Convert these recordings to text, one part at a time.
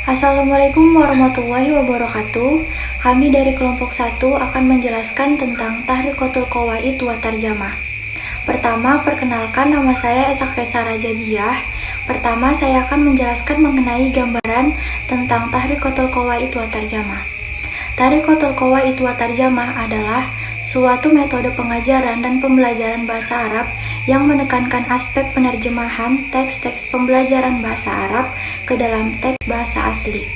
Assalamualaikum warahmatullahi wabarakatuh. Kami dari kelompok 1 akan menjelaskan tentang Tahrikotul Qawaid wa Tarjamah. Pertama, perkenalkan, nama saya Esa Kaisar Rajabiah. Pertama, saya akan menjelaskan mengenai gambaran tentang Tahrikotul Qawaid wa Tarjamah. Tahrikotul Qawaid wa Tarjamah adalah suatu metode pengajaran dan pembelajaran bahasa Arab yang menekankan aspek penerjemahan teks-teks pembelajaran bahasa Arab ke dalam teks bahasa asli.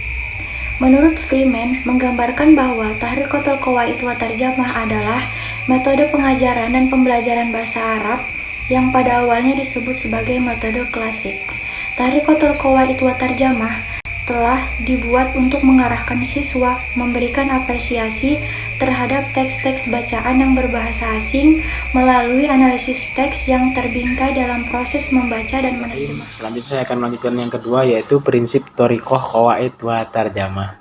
Menurut Freeman, menggambarkan bahwa Tahrikotul Qawaid wa Tarjamah adalah metode pengajaran dan pembelajaran bahasa Arab yang pada awalnya disebut sebagai metode klasik. Tahrikotul Qawaid wa Tarjamah telah dibuat untuk mengarahkan siswa memberikan apresiasi terhadap teks-teks bacaan yang berbahasa asing melalui analisis teks yang terbingkai dalam proses membaca dan menerjemah. Selanjutnya saya akan melanjutkan yang kedua, yaitu prinsip Thoriqoh Qawaid wa Tarjamah.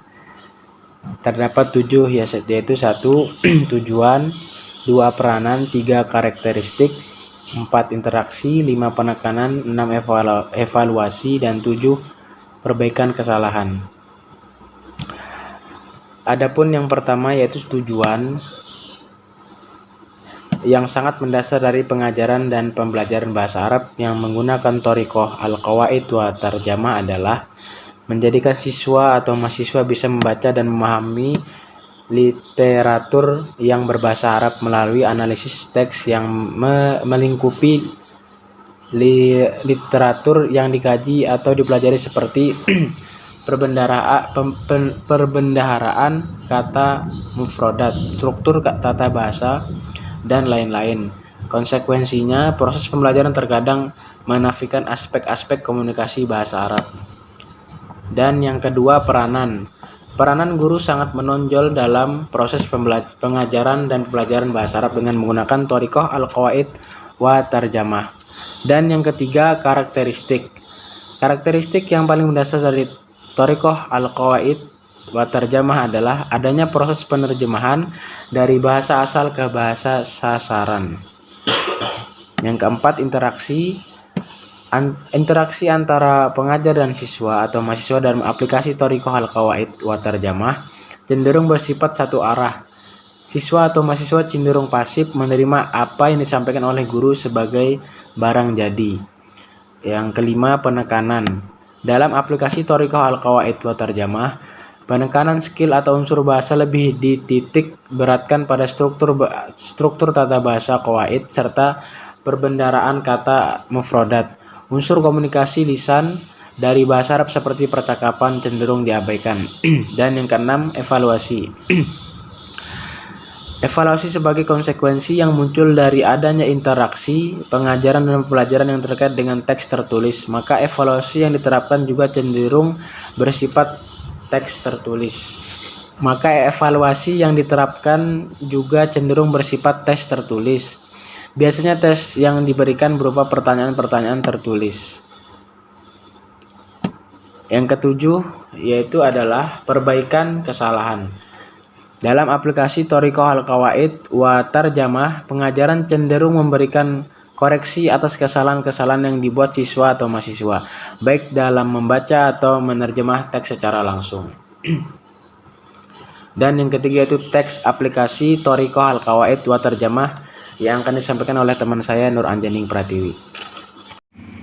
Terdapat 7, yaitu 1. Tujuan, 2. Peranan, 3. Karakteristik, 4. Interaksi, 5. Penekanan, 6. Evaluasi, dan 7. Perbaikan kesalahan. Adapun yang pertama yaitu tujuan, yang sangat mendasar dari pengajaran dan pembelajaran bahasa Arab yang menggunakan Thoriqoh al-Qawaid wa Tarjamah adalah menjadikan siswa atau mahasiswa bisa membaca dan memahami literatur yang berbahasa Arab melalui analisis teks yang melingkupi literatur yang dikaji atau dipelajari seperti perbendaharaan kata mufradat, struktur tata bahasa, dan lain-lain. Konsekuensinya, proses pembelajaran terkadang menafikan aspek-aspek komunikasi bahasa Arab. Dan yang kedua, peranan. Peranan guru sangat menonjol dalam proses pengajaran dan pembelajaran bahasa Arab dengan menggunakan Thoriqoh al-Qawaid wa Tarjamah. Dan yang ketiga, karakteristik. Karakteristik yang paling mendasar dari Thoriqoh al-Qawaid wa Tarjamah adalah adanya proses penerjemahan dari bahasa asal ke bahasa sasaran. Yang keempat, interaksi. Interaksi antara pengajar dan siswa atau mahasiswa dalam aplikasi Thoriqoh al-Qawaid wa Tarjamah cenderung bersifat satu arah. Siswa atau mahasiswa cenderung pasif menerima apa yang disampaikan oleh guru sebagai barang jadi. Yang kelima, penekanan. Dalam aplikasi Thoriqoh al-Qawaid wa Tarjamah, penekanan skill atau unsur bahasa lebih dititik beratkan pada struktur tata bahasa qawaid serta perbendaharaan kata mufradat. Unsur komunikasi lisan dari bahasa Arab seperti percakapan cenderung diabaikan. Dan yang keenam, evaluasi. Evaluasi sebagai konsekuensi yang muncul dari adanya interaksi, pengajaran dan pelajaran yang terkait dengan teks tertulis, maka evaluasi yang diterapkan juga cenderung bersifat teks tertulis. Maka evaluasi yang diterapkan juga cenderung bersifat tes tertulis. Biasanya tes yang diberikan berupa pertanyaan-pertanyaan tertulis. Yang ketujuh yaitu adalah perbaikan kesalahan. Dalam aplikasi Thoriqoh al-Qawaid wa Tarjamah, pengajaran cenderung memberikan koreksi atas kesalahan-kesalahan yang dibuat siswa atau mahasiswa, baik dalam membaca atau menerjemah teks secara langsung. Dan yang ketiga yaitu teks aplikasi Thoriqoh al-Qawaid wa Tarjamah yang akan disampaikan oleh teman saya Nur Anjaning Pratiwi.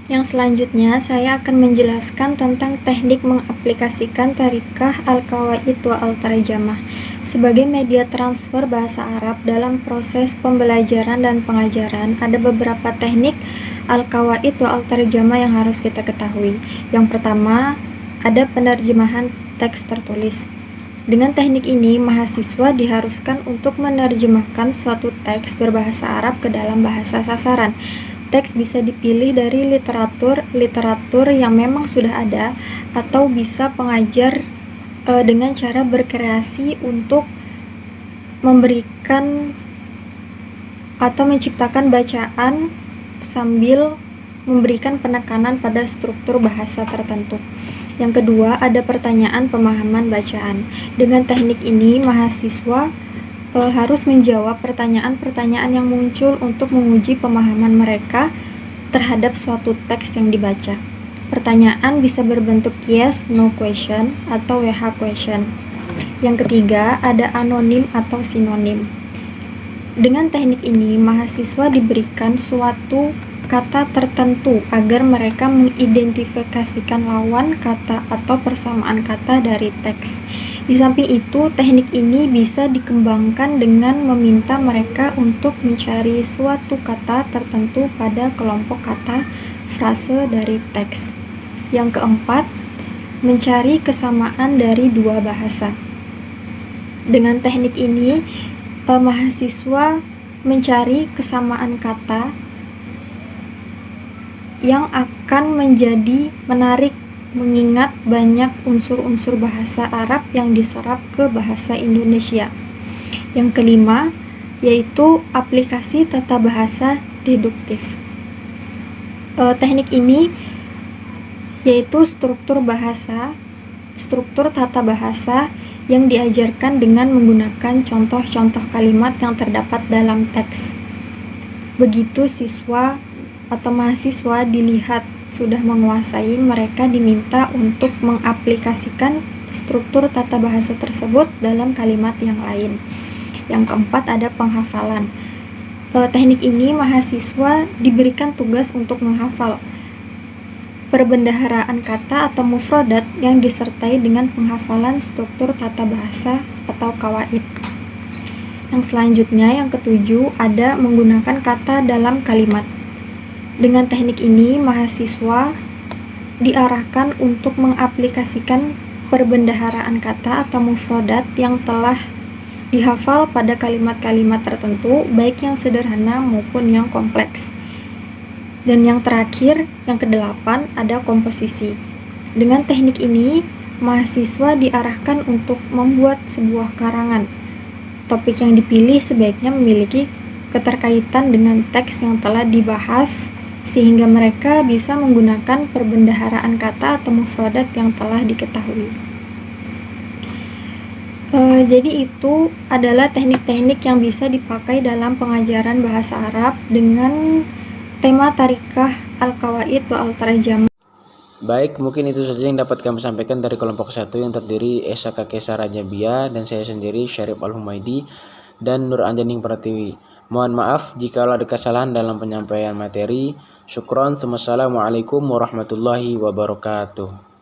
Yang selanjutnya, saya akan menjelaskan tentang teknik mengaplikasikan Thoriqoh al-Qawaid wa Tarjamah sebagai media transfer bahasa Arab dalam proses pembelajaran dan pengajaran. Ada beberapa teknik al-Qawaid wa Tarjamah yang harus kita ketahui. Yang pertama, ada penerjemahan teks tertulis. Dengan teknik ini, mahasiswa diharuskan untuk menerjemahkan suatu teks berbahasa Arab ke dalam bahasa sasaran. Teks bisa dipilih dari literatur yang memang sudah ada, atau bisa pengajar dengan cara berkreasi untuk memberikan atau menciptakan bacaan sambil memberikan penekanan pada struktur bahasa tertentu. Yang kedua, ada pertanyaan pemahaman bacaan. Dengan teknik ini, mahasiswa harus menjawab pertanyaan-pertanyaan yang muncul untuk menguji pemahaman mereka terhadap suatu teks yang dibaca. Pertanyaan bisa berbentuk yes, no question, atau WH question. Yang ketiga, ada anonim atau sinonim. Dengan teknik ini, mahasiswa diberikan suatu kata tertentu agar mereka mengidentifikasikan lawan kata atau persamaan kata dari teks. Di samping itu, teknik ini bisa dikembangkan dengan meminta mereka untuk mencari suatu kata tertentu pada kelompok kata frase dari teks. Yang keempat, mencari kesamaan dari dua bahasa. Dengan teknik ini, mahasiswa mencari kesamaan kata yang akan menjadi menarik mengingat banyak unsur-unsur bahasa Arab yang diserap ke bahasa Indonesia. Yang kelima, yaitu aplikasi tata bahasa deduktif. Teknik ini yaitu struktur tata bahasa yang diajarkan dengan menggunakan contoh-contoh kalimat yang terdapat dalam teks. Begitu siswa atau mahasiswa dilihat sudah menguasai, mereka diminta untuk mengaplikasikan struktur tata bahasa tersebut dalam kalimat yang lain. Yang keempat, ada penghafalan. Teknik ini mahasiswa diberikan tugas untuk menghafal perbendaharaan kata atau mufrodat yang disertai dengan penghafalan struktur tata bahasa atau kawaid. Yang selanjutnya, yang ketujuh, ada menggunakan kata dalam kalimat. Dengan teknik ini, mahasiswa diarahkan untuk mengaplikasikan perbendaharaan kata atau mufrodat yang telah dihafal pada kalimat-kalimat tertentu, baik yang sederhana maupun yang kompleks. Dan yang terakhir, yang kedelapan, ada komposisi. Dengan teknik ini, mahasiswa diarahkan untuk membuat sebuah karangan. Topik yang dipilih sebaiknya memiliki keterkaitan dengan teks yang telah dibahas, sehingga mereka bisa menggunakan perbendaharaan kata atau mufradat yang telah diketahui. Jadi itu adalah teknik-teknik yang bisa dipakai dalam pengajaran bahasa Arab dengan tema Tarikah Al-Qawaid wa Al-Tarjamah. Baik, mungkin itu saja yang dapat kami sampaikan dari kelompok 1 yang terdiri Esa Kakesa Rajabia dan saya sendiri Syarif Al-Humaidi dan Nur Anjaning Pratiwi. Mohon maaf jika ada kesalahan dalam penyampaian materi. Syukron. Wassalamualaikum warahmatullahi wabarakatuh.